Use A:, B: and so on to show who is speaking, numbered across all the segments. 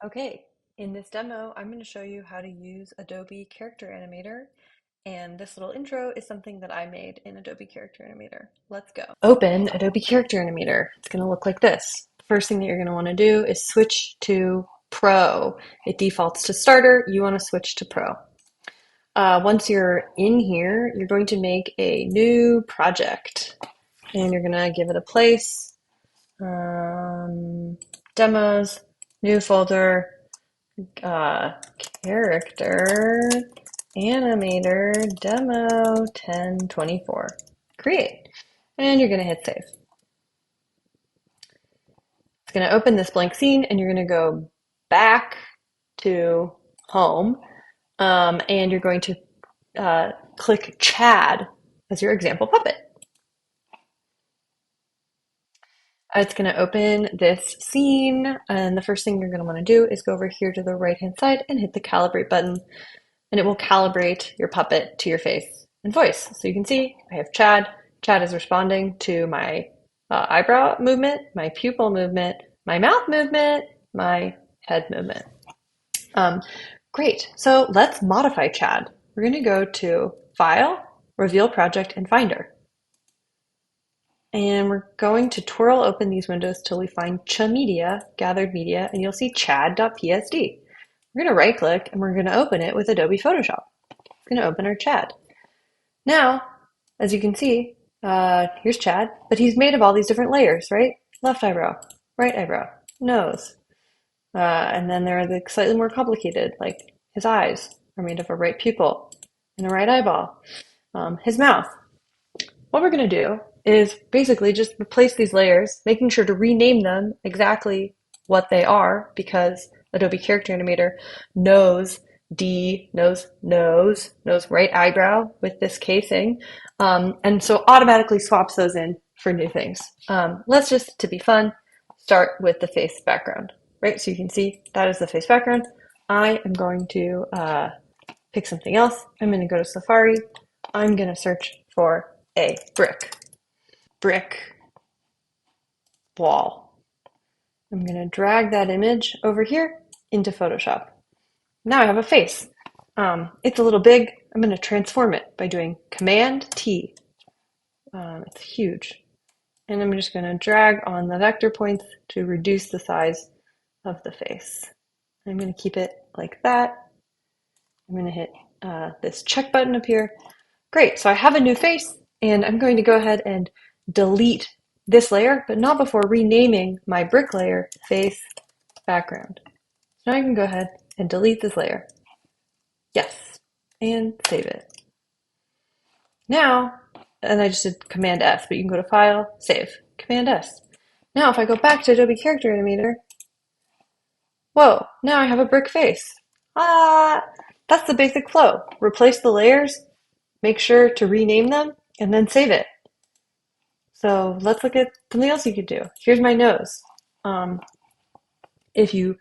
A: Okay, in this demo, I'm going to show you how to use Adobe Character Animator, and this little intro is something that I made in Adobe Character Animator. Let's go. Open Adobe Character Animator. It's going to look like this. The first thing that you're going to want to do is switch to Pro. It defaults to Starter. You want to switch to Pro. Once you're in here, you're going to make a new project, and you're going to give it a place, demos, new folder, uh, character animator demo 1024. Create. And you're going to hit save. It's going to open this blank scene and you're going to go back to home and you're going to click Chad as your example puppet. It's going to open this scene, and the first thing you're going to want to do is go over here to the right hand side and hit the calibrate button, and it will calibrate your puppet to your face and voice. So you can see I have Chad. Chad is responding to my eyebrow movement, my pupil movement, my mouth movement, my head movement. Great. So let's modify Chad. We're going to go to File, Reveal Project, and Finder. And we're going to twirl open these windows till we find Media, Gathered Media, and you'll see chad.psd. We're going to right click and we're going to open it with Adobe Photoshop. It's going to open our Chad. Now, as you can see, here's Chad, but he's made of all these different layers, right? Left eyebrow, right eyebrow, nose. And then there are the slightly more complicated, like his eyes are made of a right pupil and a right eyeball. His mouth. What we're going to do is basically just replace these layers, making sure to rename them exactly what they are, because Adobe Character Animator knows knows right eyebrow with this casing, and so automatically swaps those in for new things. Let's just, to be fun, start with the face background, right? So you can see that is the face background. I am going to pick something else. I'm going to go to Safari. I'm going to search for a brick wall. I'm going to drag that image over here into Photoshop. Now I have a face. It's a little big. I'm going to transform it by doing Command T. It's huge. And I'm just going to drag on the vector points to reduce the size of the face. I'm going to keep it like that. I'm going to hit this check button up here. Great, so I have a new face, and I'm going to go ahead and delete this layer, but not before renaming my brick layer face background. So now I can go ahead and delete this layer. Yes, and save it. Now, and I just did Command S, but you can go to File, Save, Command S. Now if I go back to Adobe Character Animator, whoa, now I have a brick face. That's the basic flow. Replace the layers, make sure to rename them, and then save it. So let's look at something else you could do. Here's my nose. If you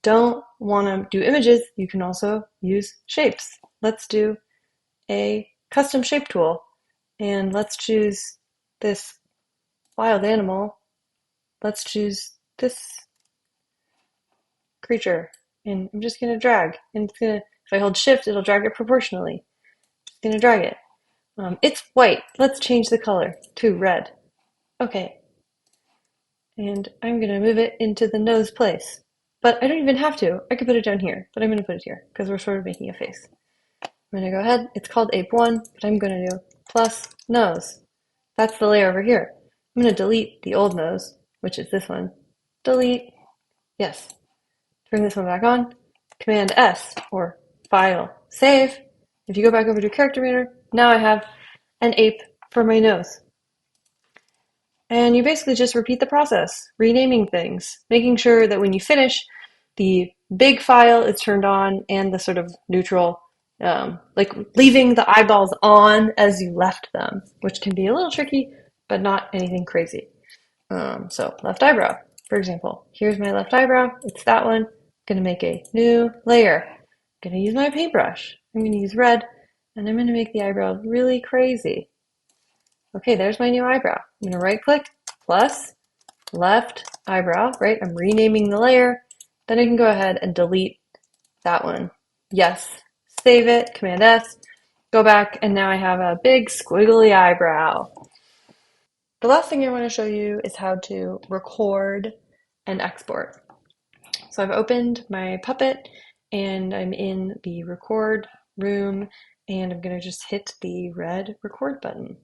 A: don't want to do images, you can also use shapes. Let's do a custom shape tool, and let's choose this wild animal. Let's choose this creature, and I'm just going to drag, and it's going to, if I hold shift, it'll drag it proportionally. Just going to drag it. It's white. Let's change the color to red. Okay. And I'm going to move it into the nose place. But I don't even have to. I could put it down here, but I'm going to put it here because we're sort of making a face. I'm going to go ahead. It's called Ape1, but I'm going to do plus nose. That's the layer over here. I'm going to delete the old nose, which is this one. Delete. Yes. Turn this one back on. Command S or File, Save. If you go back over to Character Animator, now I have an ape for my nose. And you basically just repeat the process, renaming things, making sure that when you finish, the big file is turned on and the sort of neutral, like leaving the eyeballs on as you left them, which can be a little tricky, but not anything crazy. So left eyebrow, for example. Here's my left eyebrow. It's that one. I'm going to make a new layer. I'm going to use my paintbrush. I'm going to use red, and I'm going to make the eyebrow really crazy. Okay, there's my new eyebrow. I'm going to right click, plus, left eyebrow, right? I'm renaming the layer, Then I can go ahead and delete that one. Yes, save it, Command S, go back, and now I have a big squiggly eyebrow. The last thing I want to show you is how to record and export. So I've opened my Puppet and I'm in the record room and I'm going to just hit the red record button.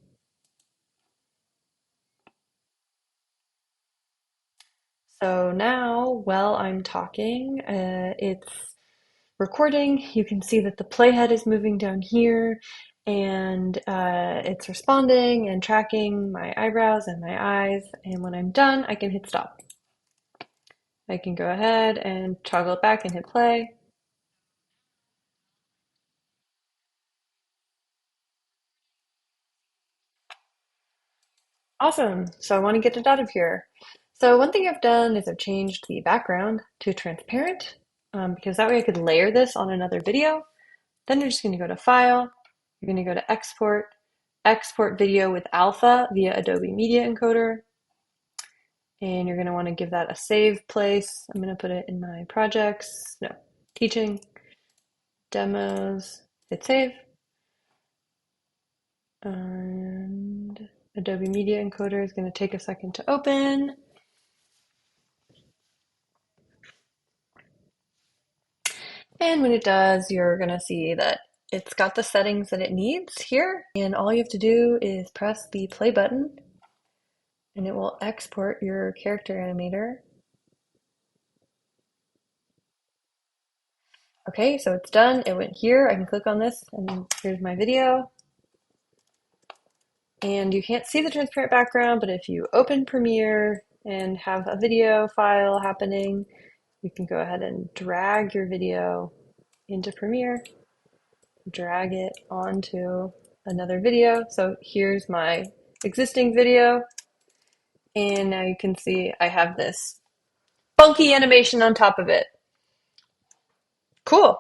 A: So now, while I'm talking, it's recording. You can see that the playhead is moving down here and it's responding and tracking my eyebrows and my eyes. And when I'm done, I can hit stop. I can go ahead and toggle it back and hit play. Awesome. So I want to get it out of here. So one thing I've done is I've changed the background to transparent because that way I could layer this on another video. Then you're just going to go to File. You're going to go to Export, Export Video with Alpha via Adobe Media Encoder. And you're going to want to give that a save place. I'm going to put it in my projects. No, teaching, demos, hit save. And Adobe Media Encoder is going to take a second to open. And when it does, you're going to see that it's got the settings that it needs here. And all you have to do is press the play button and it will export your character animator. Okay, so it's done. It went here. I can click on this and here's my video. And you can't see the transparent background, but if you open Premiere and have a video file happening, you can go ahead and drag your video into Premiere, drag it onto another video. So here's my existing video. And now you can see I have this funky animation on top of it. Cool.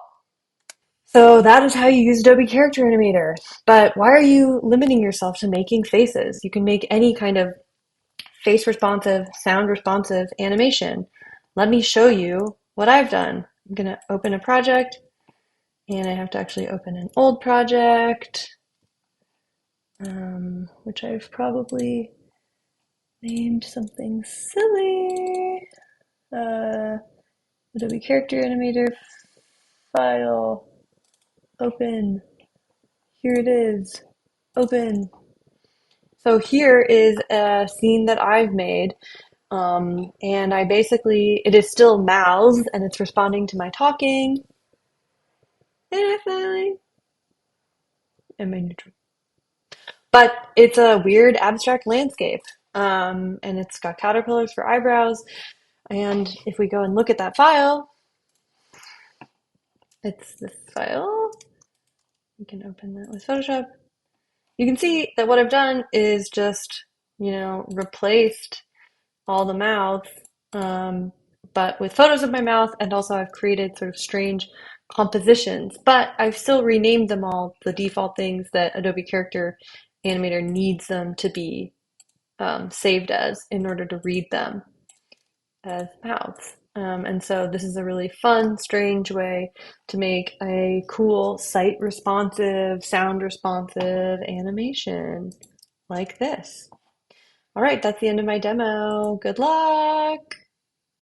A: So that is how you use Adobe Character Animator. But why are you limiting yourself to making faces? You can make any kind of face responsive, sound responsive animation. Let me show you what I've done. I'm going to open a project and I have to actually open an old project, which I've probably named something silly. Adobe Character Animator file, open. Here it is, open. So here is a scene that I've made. And I basically, it is still mouths and it's responding to my talking. And I finally am I neutral. But it's a weird abstract landscape. And it's got caterpillars for eyebrows. And if we go and look at that file, it's this file. We can open that with Photoshop. You can see that what I've done is just, replaced all the mouths, but with photos of my mouth, and also I've created sort of strange compositions, but I've still renamed them all the default things that Adobe Character Animator needs them to be saved as in order to read them as mouths. And so this is a really fun, strange way to make a cool sight responsive, sound responsive animation like this. All right, that's the end of my demo. Good luck.